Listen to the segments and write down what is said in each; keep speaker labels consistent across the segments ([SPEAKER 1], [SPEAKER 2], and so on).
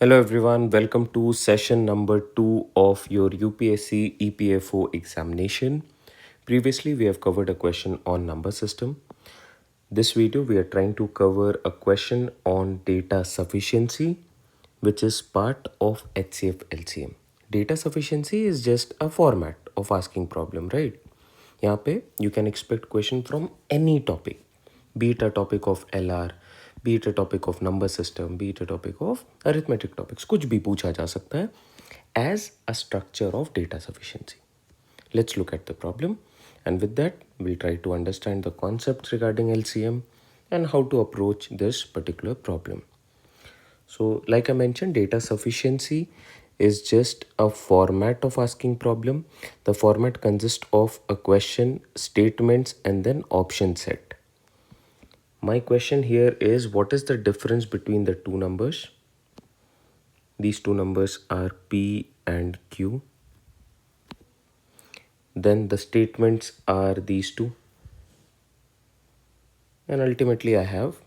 [SPEAKER 1] Hello everyone, welcome to session number 2 of your UPSC EPFO examination. Previously, we have covered a question on number system. This video, we are trying to cover a question on data sufficiency, which is part of HCF LCM. Data sufficiency is just a format of asking problem, right? यहाँ पे you can expect question from any topic, be it a topic of LR, be it a topic of number system, be it a topic of arithmetic topics, कुछ भी पूछा जा सकता है as a structure of data sufficiency. Let's look at the problem, and with that we'll try to understand the concepts regarding LCM and how to approach this particular problem. So like I mentioned, data sufficiency is just a format of asking problem. The format consists of a question, statements, and then option set. My question here is, what is the difference between the two numbers? These two numbers are P and Q. Then the statements are these two. And ultimately I have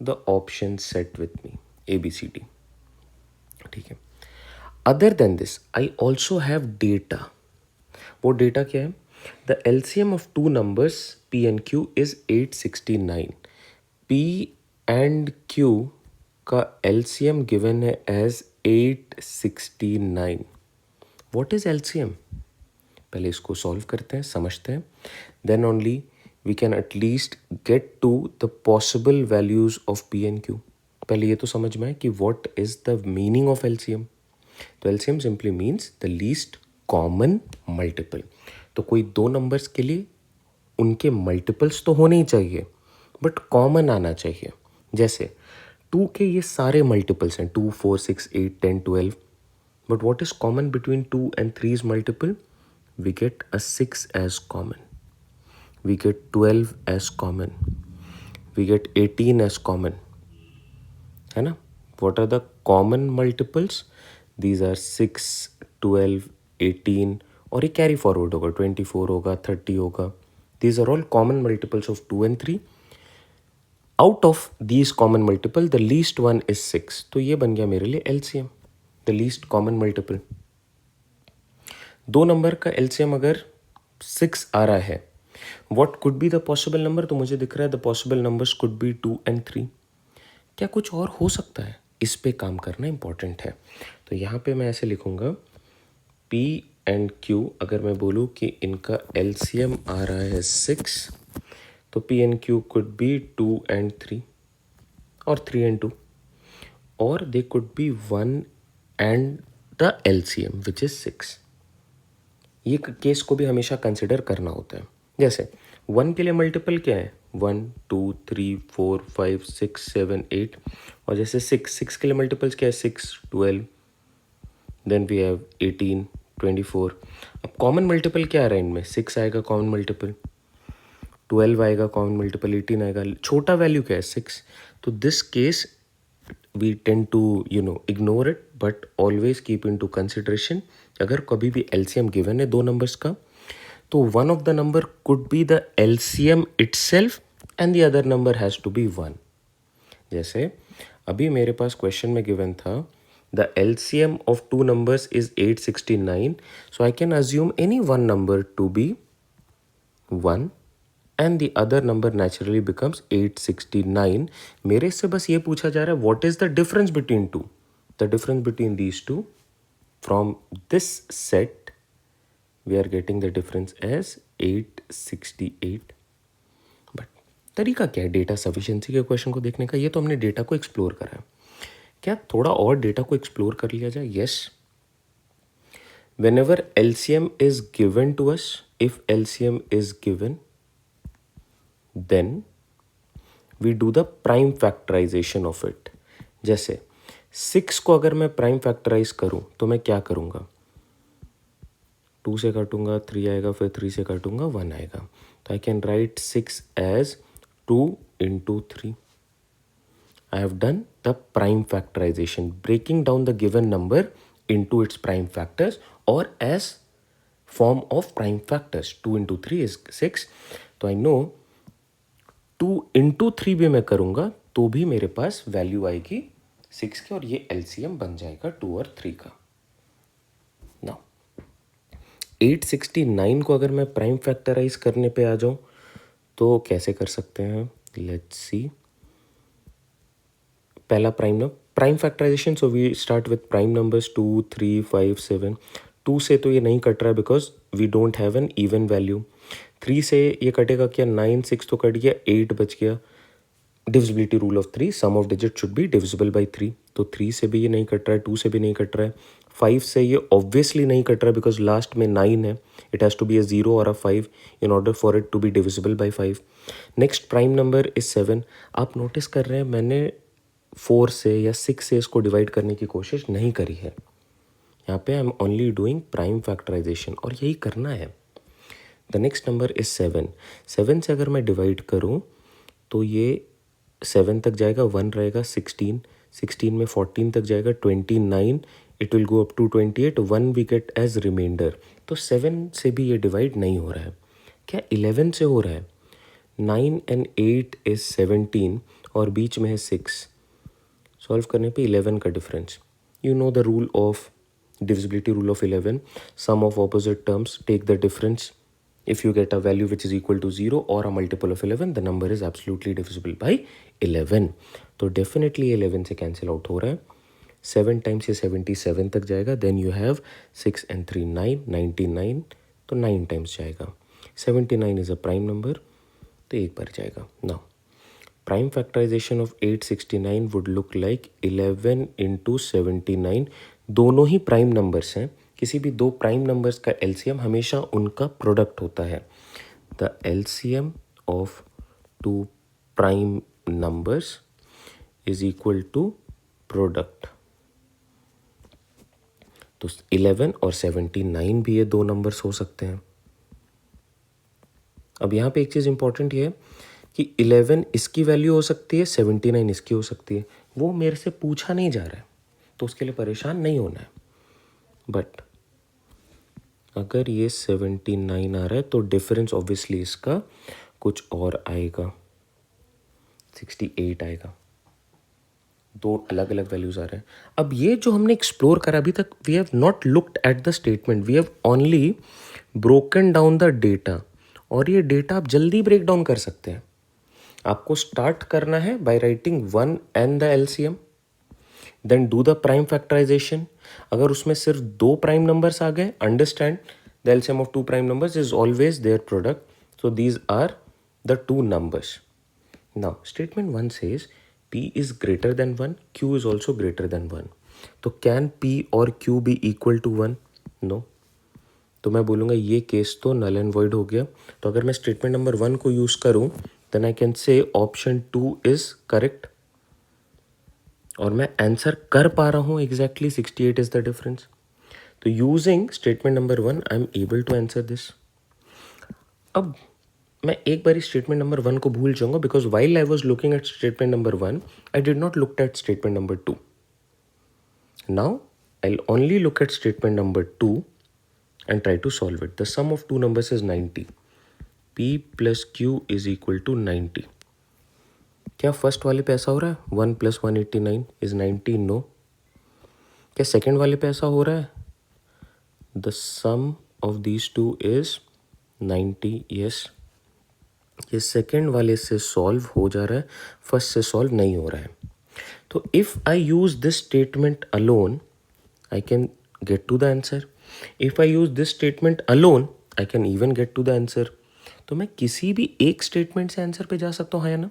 [SPEAKER 1] the option set with me, A, B, C, D. ठीक है. Other than this, I also have data. वो data क्या है? The LCM of two numbers P and Q is 869. P and Q का LCM given है as 869. What is LCM? पहले इसको solve करते हैं, समझते हैं. Then only we can at least get to the possible values of P and Q. पहले ये तो समझ में है कि what is the meaning of LCM. तो LCM simply means the least common multiple. तो कोई दो नंबर्स के लिए उनके मल्टीपल्स तो होने ही चाहिए, बट कॉमन आना चाहिए. जैसे 2 के ये सारे मल्टीपल्स हैं, 2, 4, 6, 8, 10, 12. But what is common between 2 and 3's multiple? We get a 6 as common. We get 12 as common. We get 18 as common. है ना? What are the common multiples? These are 6, 12, 18 और ये कैरी फॉरवर्ड होगा, 24 होगा, 30 होगा. These are all common multiples of 2 and 3. Out of these common multiple, the least one is 6. तो ये बन गया मेरे लिए LCM, the least common multiple. दो नंबर का LCM अगर 6 आ रहा है, what could be the possible number? तो मुझे दिख रहा है the possible numbers could be 2 and 3. क्या कुछ और हो सकता है? इस पे काम करना इम्पोर्टेंट है. तो यहाँ पे मैं ऐसे लिखूँगा P and Q. अगर मैं बोलूँ कि इनका LCM आ रहा है 6, तो P and Q could be 2 and 3 or 3 and 2, or they could be 1 and the LCM which is 6. ये केस को भी हमेशा कंसिडर करना होता है. जैसे 1 के लिए मल्टीपल क्या है? 1, 2, 3, 4, 5, 6, 7, 8. और जैसे 6 के लिए मल्टीपल्स क्या है? 6, 12, देन वी हैव 18, 24. अब कॉमन मल्टीपल क्या आ रहा है इनमें? 6 आएगा कॉमन मल्टीपल, 12 आएगा कॉमन मल्टीपल, 18 आएगा. छोटा वैल्यू क्या है? 6. तो this case we tend to ignore it, but always keep into consideration. अगर कभी भी LCM given है दो नंबर्स का, तो one of the number could be the LCM itself and the other number has to be 1. जैसे अभी मेरे पास क्वेश्चन में गिवन था the LCM of two numbers is 869, so I can assume any one number to be 1 and the other number naturally becomes 869. मेरे से बस ये पूछा जा रहा है what is the difference between two. The difference between these two, from this set we are getting the difference as 868. But तरीका क्या है डेटा सफिशिएंसी के क्वेश्चन को देखने का? ये तो हमने डेटा को एक्सप्लोर करा है. क्या थोड़ा और डेटा को एक्सप्लोर कर लिया जाए? Yes. whenever LCM is given to us, if LCM is given, then we do the prime factorization of it. जैसे 6 को अगर मैं प्राइम फैक्टराइज करूं तो मैं क्या करूंगा? 2 से काटूंगा 3 आएगा, फिर 3 से काटूंगा 1 आएगा. तो I can write 6 as 2 into 3. I have done the prime factorization, breaking down the given number into its prime factors or as form of prime factors. 2 into 3 is 6. तो I know 2 into 3 भी मैं करूँगा तो भी मेरे पास value आएगी 6 के, और ये एलसीएम बन जाएगा 2 और 3 का। नाउ 869 को अगर मैं प्राइम फैक्टराइज करने पे आ जाऊँ तो कैसे कर सकते हैं, लेट्स सी। पहला prime factorization, so we start with prime numbers 2 3 5 7। 2 से तो ये नहीं कट रहा है because we don't have an even value. 3 से ये कटेगा क्या, 9, 6 तो कट गया, 8 बच गया। Divisibility rule of 3, sum of digit should be divisible by 3, तो 3 से भी ये नहीं कट रहा है, 2 से भी नहीं कट रहा है, 5 से ये ऑब्वियसली नहीं कट रहा है बिकॉज लास्ट में 9 है, it has to be a 0 और a 5 in order for it to be divisible by 5। Next prime number is 7। आप नोटिस कर रहे हैं मैंने 4 से या 6 से इसको डिवाइड करने की कोशिश नहीं करी है, यहाँ पे I am only doing prime factorization, और यही करना है। The next number is 7। 7 से अगर मैं डिवाइड करूँ तो ये 7 तक जाएगा, 1 रहेगा, 16, 16 में 14 तक जाएगा, 29, it will go up to 28, 1 we get as remainder. तो 7 से भी ये डिवाइड नहीं हो रहा है, क्या 11 से हो रहा है? 9 and 8 is 17 और बीच में है 6, सॉल्व करने पे 11 का difference. You know the rule of divisibility rule of 11, sum of opposite terms, take the difference. If you get a value which is equal to 0 or a multiple of 11, the number is absolutely divisible by 11. तो definitely 11 से cancel out हो रहा है, 7 times ये 77 तक जाएगा, then you have 6 and 3 9, 99, तो 9 times जाएगा, 79 is a prime number, तो एक बार जाएगा। Now prime factorization of 869 would look like 11 into 79। दोनों ही प्राइम नंबर्स हैं, किसी भी दो प्राइम नंबर्स का एलसीएम हमेशा उनका प्रोडक्ट होता है। The LCM of two prime numbers is equal to product. तो 11 और 79 भी ये दो नंबर्स हो सकते हैं। अब यहाँ पे एक चीज़ इंपॉर्टेंट ये है कि 11 इसकी वैल्यू हो सकती है, 79 इसकी हो सकती है, वो मेरे से पूछा नहीं जा रहा है, तो उसके लिए परेशान नहीं होना है। बट अगर ये 79 आ रहा है तो डिफरेंस ऑब्वियसली इसका कुछ और आएगा, 68 आएगा, दो अलग अलग वैल्यूज आ रहे हैं। अब ये जो हमने एक्सप्लोर करा अभी तक, we have not looked at the statement, we have only broken down the data, और ये डेटा आप जल्दी ब्रेक डाउन कर सकते हैं। आपको स्टार्ट करना है by writing 1 and the LCM, then do the prime factorization. अगर उसमें सिर्फ दो प्राइम नंबर्स आ गए, understand the LCM of two prime numbers is always their product, so these are the two numbers. Now statement 1 says p is greater than 1, q is also greater than 1, तो can p और q be equal to 1? No, तो मैं बोलूँगा ये case तो null and void हो गया। तो अगर मैं स्टेटमेंट नंबर 1 को यूज़ करूँ then I can say option 2 is correct, और मैं आंसर कर पा रहा हूँ एग्जैक्टली 68 इज द डिफरेंस। तो using statement number 1 I am able to answer this. अब मैं एक बार स्टेटमेंट नंबर 1 को भूल जाऊंगा because while I was looking at statement number 1 I did not look at statement number 2। Now I will only look at statement number 2 and try to solve it. The sum of two numbers is 90. P plus Q is equal to 90. क्या first वाले पे ऐसा हो रहा है 1 + 189 is 90? No. क्या second वाले पे ऐसा हो रहा है the sum of these two is 90? Yes. ये सेकेंड वाले से सॉल्व हो जा रहा है, फर्स्ट से सॉल्व नहीं हो रहा है। तो if I use this statement alone I can get to the answer, if I use this statement alone I can even get to the answer. तो मैं किसी भी एक स्टेटमेंट से आंसर पे जा सकता हूँ, है ना।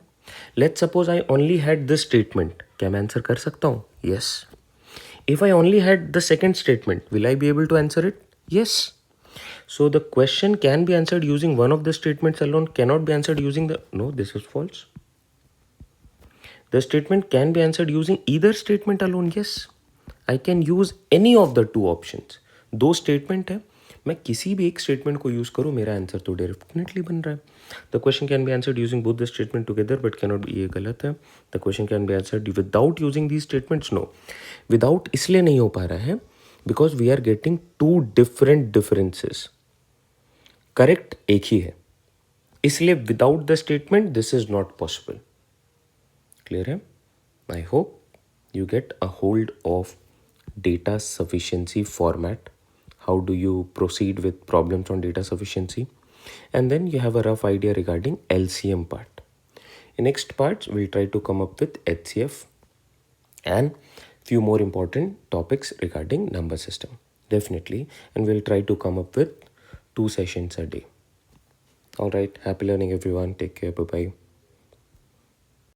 [SPEAKER 1] Let's suppose I only had this statement, क्या मैं आंसर कर सकता हूँ? Yes. If I only had the second statement will I be able to answer it? Yes. So the question can be answered using one of the statements alone, cannot be answered using the, no, this is false. The statement can be answered using either statement alone, yes. I can use any of the two options. दो statement है, मैं किसी भी एक statement को use करूँ मेरा answer तो डेफिनेटली बन रहा है। The question can be answered using both the statement together but cannot be, ये गलत है। The question can be answered without using these statements, no. Without इसलिए नहीं हो पा रहा है because we are getting two different differences. Correct एक ही है, इसलिए without the statement this is not possible. Clear है? I hope you get a hold of data sufficiency format. How do you proceed with problems on data sufficiency? And then you have a rough idea regarding LCM part. In next parts, we'll try to come up with HCF and few more important topics regarding number system. Definitely. And we'll try to come up with 2 sessions a day. All right. Happy learning, everyone. Take care. Bye-bye.